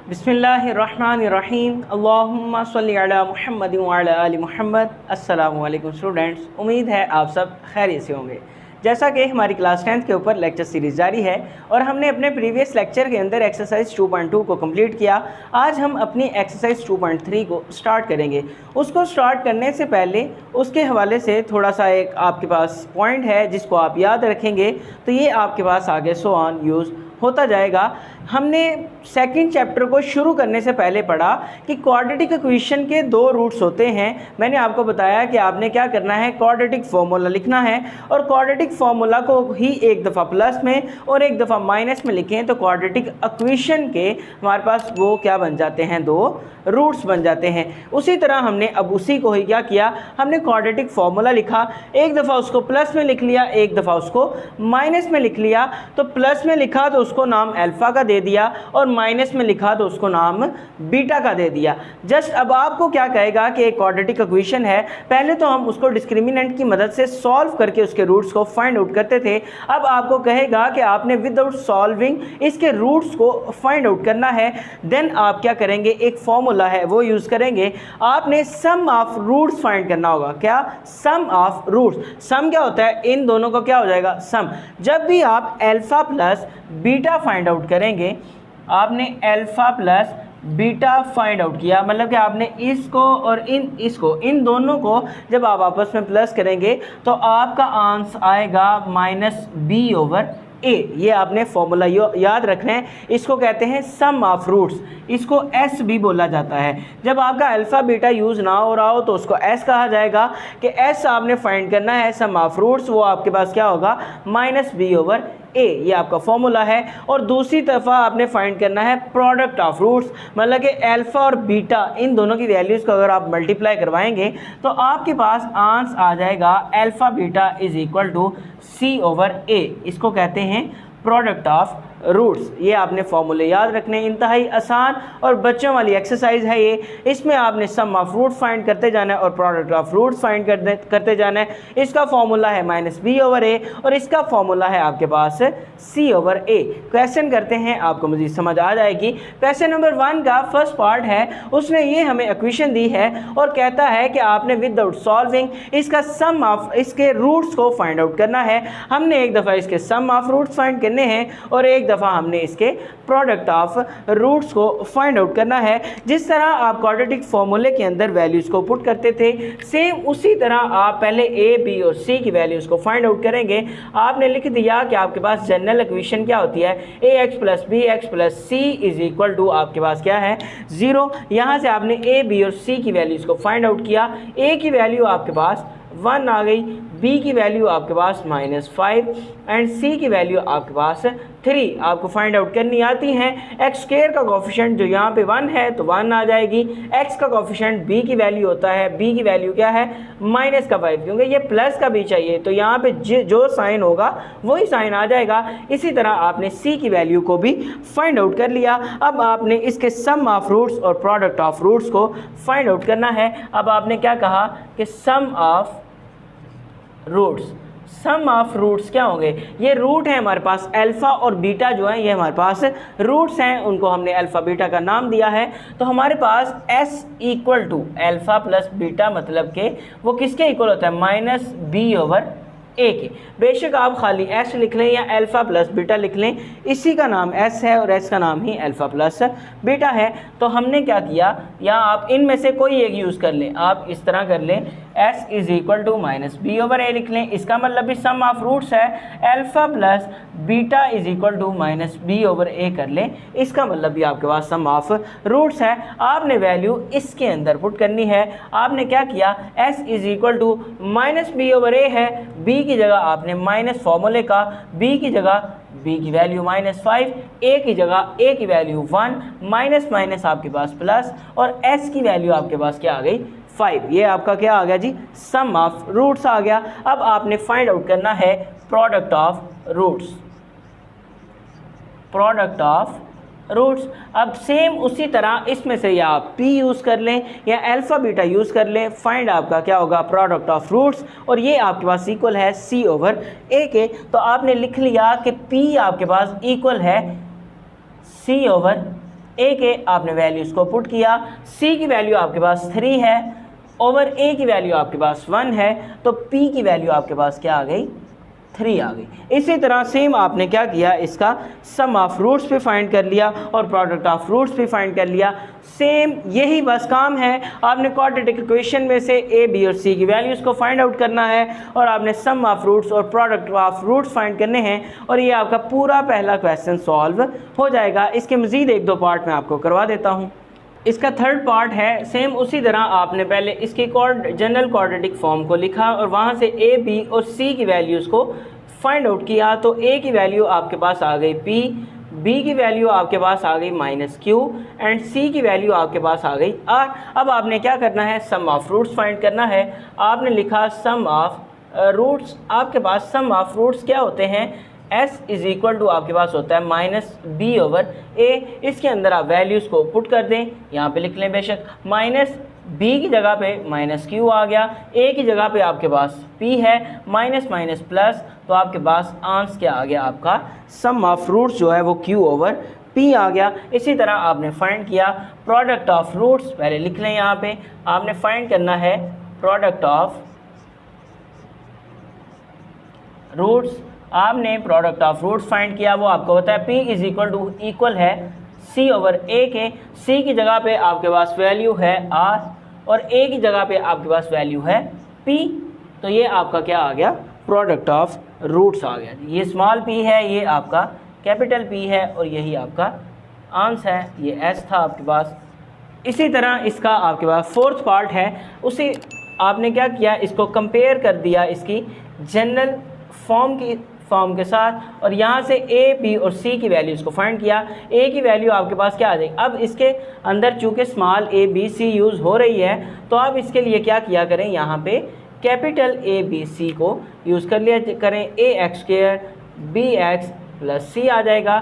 बिस्मिल्लाहिर्रहमानिर्रहीम अल्लाहुम्मा सल्लि अला मुहम्मद व अला आलि मुहम्मद। अस्सलामु अलैकुम स्टूडेंट्स, उम्मीद है आप सब खैरियत से होंगे। जैसा कि हमारी क्लास 10th के ऊपर लेक्चर सीरीज़ जारी है और हमने अपने प्रीवियस लेक्चर के अंदर एक्सरसाइज 2.2 को कंप्लीट किया। आज हम अपनी एक्सरसाइज 2.3 को स्टार्ट करेंगे। उसको स्टार्ट करने से पहले उसके हवाले से थोड़ा सा एक आपके पास पॉइंट है जिसको आप याद रखेंगे तो ये आपके पास आगे सो ऑन यूज़ होता जाएगा। हमने सेकंड चैप्टर को शुरू करने से पहले पढ़ा कि क्वाड्रेटिक इक्वेशन के दो रूट्स होते हैं। मैंने आपको बताया कि आपने क्या करना है, क्वाड्रेटिक फार्मूला लिखना है और क्वाड्रेटिक फार्मूला को ही एक दफ़ा प्लस में और एक दफ़ा माइनस में लिखें तो क्वाड्रेटिक इक्वेशन के हमारे पास वो क्या बन जाते हैं, दो रूट्स बन जाते हैं। उसी तरह हमने अब उसी को ही क्या किया, हमने क्वाड्रेटिक फार्मूला लिखा, एक दफ़ा उसको प्लस में लिख लिया, एक दफ़ा उसको माइनस में लिख लिया। तो प्लस में लिखा तो उसको नाम अल्फ़ा का दे दिया और माइनस में लिखा तो उसको नाम बीटा का दे दिया। जस्ट अब आपको क्या कहेगा कि एक क्वाड्रेटिक इक्वेशन है, पहले तो हम उसको डिस्क्रिमिनेंट की मदद से सॉल्व करके उसके रूट्स को फाइंड आउट करते थे। अब आपको कहेगा कि आपने विदाउट सॉल्विंग इसके रूट्स को फाइंड आउट करना है। देन आप क्या करेंगे, एक फॉर्मूला है वो यूज़ करेंगे। आपने सम ऑफ रूट्स फाइंड करना होगा। क्या? सम ऑफ रूट्स। सम क्या होता है, इन दोनों का क्या हो जाएगा, सम। जब भी आप alpha plus beta find out करेंगे, आपने alpha plus beta find out किया, मतलब कि आपने इसको और इन दोनों को जब आप आपस में प्लस करेंगे तो आपका आंसर आएगा माइनस बी ओवर ए। ये आपने फॉर्मूला याद रखना है। इसको कहते हैं सम ऑफ रूट्स, इसको एस भी बोला जाता है। जब आपका अल्फ़ा बीटा यूज़ ना हो रहा हो तो उसको एस कहा जाएगा कि एस आपने फाइंड करना है सम ऑफ रूट्स। वो आपके पास क्या होगा, माइनस बी ओवर ए। ये आपका फॉर्मूला है। और दूसरी दफ़ा आपने फाइंड करना है प्रोडक्ट ऑफ रूट्स, मतलब कि अल्फ़ा और बीटा इन दोनों की वैल्यूज़ को अगर आप मल्टीप्लाई करवाएंगे तो आपके पास आंसर आ जाएगा alpha beta is equal to c over a. इसको कहते हैं प्रोडक्ट ऑफ रूट्स। ये आपने फॉर्मूले याद रखने, इंतहाई आसान और बच्चों वाली एक्सरसाइज है ये। इसमें आपने सम ऑफ रूट फाइंड करते जाना है और प्रोडक्ट ऑफ रूट्स फाइंड करते जाना है। इसका फॉर्मूला है माइनस बी ओवर ए और इसका फॉर्मूला है आपके पास सी ओवर ए। क्वेश्चन करते हैं, आपको मज़ीद समझ आ जाएगी। क्वेश्चन नंबर 1 का फर्स्ट पार्ट है, उसने ये हमें इक्वेशन दी है और कहता है कि आपने विदाउट सॉल्विंग इसका सम ऑफ इसके रूट्स को फाइंड आउट करना है। हमने एक दफ़ा इसके सम ऑफ रूट्स फाइंड करने हैं और एक दफ़ा हमने इसके प्रोडक्ट ऑफ रूट्स को फाइंड आउट करना है। जिस तरह आप क्वाड्रेटिक फार्मूले के अंदर वैल्यूज़ को पुट करते थे, सेम उसी तरह आप पहले ए, बी और सी की वैल्यूज़ को फाइंड आउट करेंगे। आपने लिख दिया कि आपके पास जनरल इक्वेशन क्या होती है, a x plus b x plus c is equal to आपके पास क्या है, 0। यहाँ से आपने ए, बी और सी की वैल्यूज़ को फाइंड आउट किया। ए की वैल्यू आपके पास 1 आ गई, बी की वैल्यू आपके पास -5 एंड सी की वैल्यू आपके पास 3 आपको फाइंड आउट करनी आती है। एक्स स्क्वायर का कोफिशिएंट जो यहाँ पे 1 है तो 1 आ जाएगी। एक्स का कोफिशिएंट बी की वैल्यू होता है, बी की वैल्यू क्या है, -5, क्योंकि ये प्लस का भी चाहिए तो यहाँ पे जो साइन होगा वही साइन आ जाएगा। इसी तरह आपने सी की वैल्यू को भी फाइंड आउट कर लिया। अब आपने इसके सम ऑफ रूट्स और प्रोडक्ट ऑफ रूट्स को फाइंड आउट करना है। अब आपने क्या कहा कि sum of roots, sum of roots क्या होंगे, ये रूट है हमारे पास अल्फ़ा और बीटा जो है ये हमारे पास रूट्स हैं, उनको हमने अल्फ़ा बीटा का नाम दिया है। तो हमारे पास S equal to alpha plus beta, मतलब कि वो किसके इक्वल होता है, माइनस बी ओवर ए के। बेशक आप खाली एस लिख लें या अल्फ़ा प्लस बीटा लिख लें, इसी का नाम एस है और एस का नाम ही अल्फ़ा प्लस बीटा है। तो हमने क्या किया, या आप इनमें से कोई एक यूज़ कर लें, आप इस तरह कर लें, S is equal to minus b over a लिख लें। इसका मतलब भी सम ऑफ रूट्स है, alpha plus beta is equal to minus b over a कर लें। इसका मतलब भी आपके पास सम ऑफ रूट्स है। आपने वैल्यू इसके अंदर पुट करनी है। आपने क्या किया, S is equal to minus b over a है, बी की जगह आपने माइनस फॉर्मूले का, बी की जगह बी की वैल्यू -5, ए की जगह ए की वैल्यू 1, माइनस माइनस आपके पास प्लस और एस की वैल्यू आपके पास क्या आ गई, 5। ये आपका क्या आ गया जी, सम ऑफ रूट्स आ गया। अब आपने फाइंड आउट करना है product of roots, product of roots. अब सेम उसी तरह इसमें से या आप p यूज़ कर लें या अल्फ़ा बीटा यूज़ कर लें, फाइंड आपका क्या होगा, प्रोडक्ट ऑफ रूट्स, और ये आपके पास इक्वल है c ओवर a के। तो आपने लिख लिया कि p आपके पास इक्वल है c ओवर ए के आपने वैल्यूज़ को पुट किया, सी की वैल्यू आपके पास 3 है ओवर ए की वैल्यू आपके पास 1 है, तो पी की वैल्यू आपके पास क्या आ गई, 3 आ गई। इसी तरह सेम आपने क्या किया, इसका सम ऑफ रूट्स पे फाइंड कर लिया और प्रोडक्ट ऑफ रूट्स पे फाइंड कर लिया। सेम यही बस काम है, आपने क्वाड्रेटिक इक्वेशन में से ए बी और सी की वैल्यूज़ को फाइंड आउट करना है और आपने सम ऑफ रूट्स और प्रोडक्ट ऑफ रूट्स फाइंड करने हैं और ये आपका पूरा पहला क्वेश्चन सॉल्व हो जाएगा। इसके मज़ीद 1-2 पार्ट मैं आपको करवा देता हूँ। इसका थर्ड पार्ट है सेम उसी तरह, आपने पहले इसकी जनरल क्वाड्रेटिक फॉर्म को लिखा और वहाँ से ए बी और सी की वैल्यूज़ को फाइंड आउट किया। तो ए की वैल्यू आपके पास आ गई पी, बी की वैल्यू आपके पास आ गई -q एंड सी की वैल्यू आपके पास आ गई r। अब आपने क्या करना है, सम ऑफ रूट्स फाइंड करना है। आपने लिखा सम ऑफ रूट्स, आपके पास सम ऑफ रूट्स क्या होते हैं, s इज़ इक्वल टू आपके पास होता है -b/a। इसके अंदर आप वैल्यूज़ को पुट कर दें, यहाँ पे लिख लें बेशक, -b की जगह पे -q आ गया, a की जगह पे आपके पास p है, माइनस माइनस प्लस, तो आपके पास आंसर क्या आ गया, आपका सम ऑफ रूट्स जो है वो q/p आ गया। इसी तरह आपने फाइंड किया प्रोडक्ट ऑफ रूट्स, पहले लिख लें, यहाँ पे आपने फाइंड करना है प्रोडक्ट ऑफ रूट्स। आपने प्रोडक्ट ऑफ रूट्स फाइंड किया, वो आपको होता है p इज़ इक्वल है c/a के। c की जगह पे आपके पास वैल्यू है r और a की जगह पे आपके पास वैल्यू है p, तो ये आपका क्या आ गया, प्रोडक्ट ऑफ रूट्स आ गया। ये स्मॉल p है, ये आपका कैपिटल P है और यही आपका आंसर है, ये s था आपके पास। इसी तरह इसका आपके पास फोर्थ पार्ट है, उसे आपने क्या किया, इसको कंपेयर कर दिया इसकी जनरल फॉर्म के साथ और यहाँ से a, b और c की वैल्यूज़ को फाइंड किया। a की वैल्यू आपके पास क्या आ जाएगी, अब इसके अंदर चूँकि small a b c use हो रही है, तो आप इसके लिए क्या किया करें, यहाँ पे कैपिटल A B C को यूज़ कर लिया करें, ax² bx + c आ जाएगा।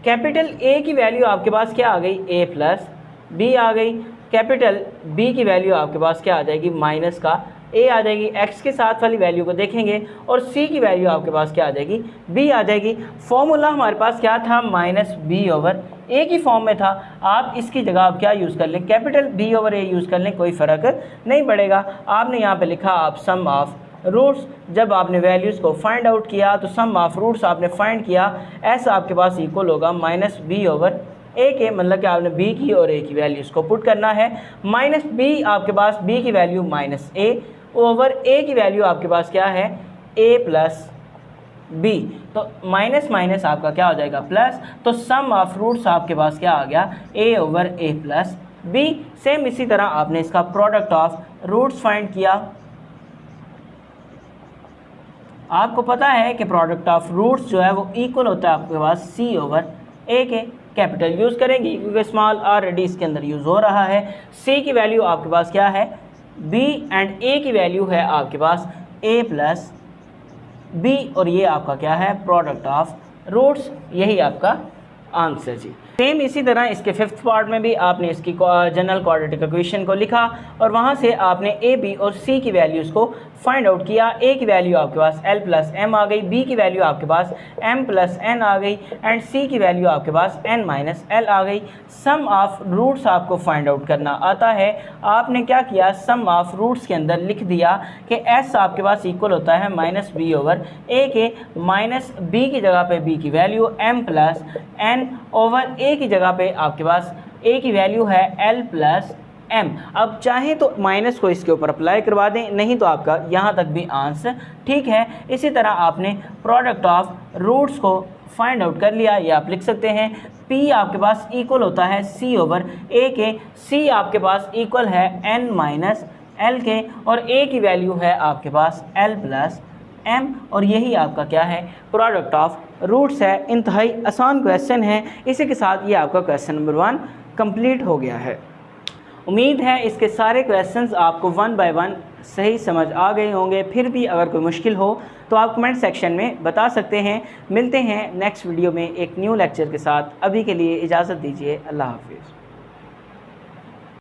कैपिटल A की वैल्यू आपके पास क्या आ गई, a + b आ गई। कैपिटल B की वैल्यू आपके पास क्या आ जाएगी, माइनस का a आ जाएगी। x के साथ वाली वैल्यू को देखेंगे और c की वैल्यू आपके पास क्या आ जाएगी, b आ जाएगी। फॉर्मूला हमारे पास क्या था, -b/a की फॉर्म में था। आप इसकी जगह आप क्या यूज़ कर लें, कैपिटल B/a यूज़ कर लें, कोई फ़र्क नहीं पड़ेगा। आपने यहाँ पे लिखा आप सम ऑफ रूट्स, जब आपने वैल्यूज़ को फाइंड आउट किया तो सम ऑफ रूट्स आपने फाइंड किया, s आपके पास इक्वल होगा -b/a के, मतलब कि आपने b की और a की वैल्यूज़ को पुट करना है। -b आपके पास b की वैल्यू -a ओवर a की वैल्यू आपके पास क्या है, a + b, तो माइनस माइनस आपका क्या हो जाएगा, प्लस। तो सम ऑफ रूट्स आपके पास क्या आ गया, a/a + b। सेम इसी तरह आपने इसका प्रोडक्ट ऑफ रूट्स फाइंड किया। आपको पता है कि प्रोडक्ट ऑफ रूट्स जो है वो इक्वल होता है आपके पास c/a के। कैपिटल यूज़ करेंगे क्योंकि स्मॉल ऑलरेडी इसके अंदर यूज़ हो रहा है। c की वैल्यू आपके पास क्या है, b एंड a की वैल्यू है आपके पास a + b और ये आपका क्या है, प्रोडक्ट ऑफ रूट्स, यही आपका आंसर जी। सेम इसी तरह इसके फिफ्थ पार्ट में भी आपने इसकी जनरल क्वाड्रेटिक इक्वेशन को लिखा और वहाँ से आपने a, b और c की वैल्यूज़ को फाइंड आउट किया। a की वैल्यू आपके पास l + m आ गई, b की वैल्यू आपके पास m + n आ गई एंड c की वैल्यू आपके पास n - l आ गई। सम ऑफ रूट्स आपको फाइंड आउट करना आता है। आपने क्या किया, सम ऑफ रूट्स के अंदर लिख दिया कि s आपके पास इक्वल होता है -b/a के। -b की जगह पे b की value m + n over a की जगह पे आपके पास a की वैल्यू है l + m। अब चाहें तो माइनस को इसके ऊपर अप्लाई करवा दें, नहीं तो आपका यहाँ तक भी आंसर ठीक है। इसी तरह आपने प्रोडक्ट ऑफ रूट्स को फाइंड आउट कर लिया, ये आप लिख सकते हैं। p आपके पास इक्वल होता है c/a के, c आपके पास इक्वल है n - l के और a की वैल्यू है आपके पास l + m और यही आपका क्या है, प्रोडक्ट ऑफ रूट्स है। इंतहाई आसान क्वेश्चन है। इसी के साथ ये आपका क्वेश्चन नंबर 1 कंप्लीट हो गया है। उम्मीद है इसके सारे क्वेश्चंस आपको 1 बाय 1 सही समझ आ गए होंगे। फिर भी अगर कोई मुश्किल हो तो आप कमेंट सेक्शन में बता सकते हैं। मिलते हैं नेक्स्ट वीडियो में एक न्यू लेक्चर के साथ। अभी के लिए इजाज़त दीजिए। अल्लाह हाफिज़।